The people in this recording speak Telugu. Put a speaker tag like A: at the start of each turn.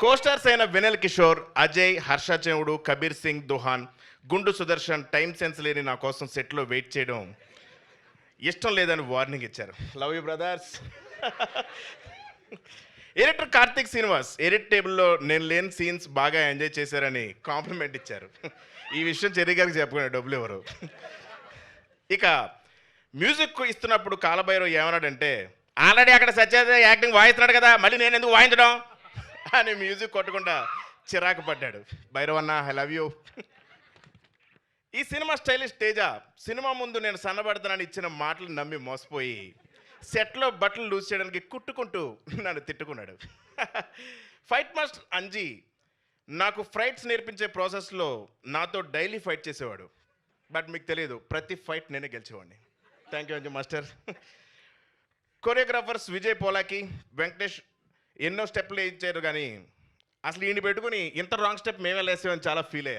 A: కోస్టార్స్ అయిన వినల్ కిషోర్, అజయ్, హర్ష చెవుడు, కబీర్ సింగ్ దుహాన్, గుండు సుదర్శన్ టైం సెన్స్ లేని నా కోసం సెట్లో వెయిట్ చేయడం ఇష్టం లేదని వార్నింగ్ ఇచ్చారు. Love you brothers. Editor Karthik Srinivas edit టేబుల్లో నేను లేని సీన్స్ బాగా ఎంజాయ్ చేశారని కాంప్లిమెంట్ ఇచ్చారు. ఈ విషయం చెర్రీ గారికి చెప్పుకునే డబ్బులు ఎవరు. ఇక మ్యూజిక్ ఇస్తున్నప్పుడు కాలభైరవ్ ఏమన్నాడంటే, ఆల్రెడీ అక్కడ సత్యదేవ్ యాక్టింగ్ వాయిస్తున్నాడు కదా, మళ్ళీ నేను ఎందుకు వాయించడం అని మ్యూజిక్ కొట్టకుండా చిరాకు పడ్డాడు. భైరవ్ అన్న, ఐ లవ్ యూ. ఈ సినిమా స్టైలిష్ తేజ సినిమా ముందు నేను సన్నబడతానని ఇచ్చిన మాటలు నమ్మి మోసపోయి సెట్లో బట్టలు లూజ్ చేయడానికి కుట్టుకుంటూ నన్ను తిట్టుకున్నాడు. ఫైట్ మాస్టర్ అంజీ నాకు ఫైట్స్ నేర్పించే ప్రాసెస్లో నాతో డైలీ ఫైట్ చేసేవాడు. బట్ మీకు తెలియదు, ప్రతి ఫైట్ నేనే గెలిచేవాడిని. Thank you Anji master. Choreographers Vijay Polaki, Venkatesh ఎన్నో స్టెప్లు ఇచ్చారు, కానీ అసలు ఈయన పెట్టుకుని ఇంత రాంగ్ స్టెప్ మేమే వేసామని చాలా ఫీల్ అయ్యారు.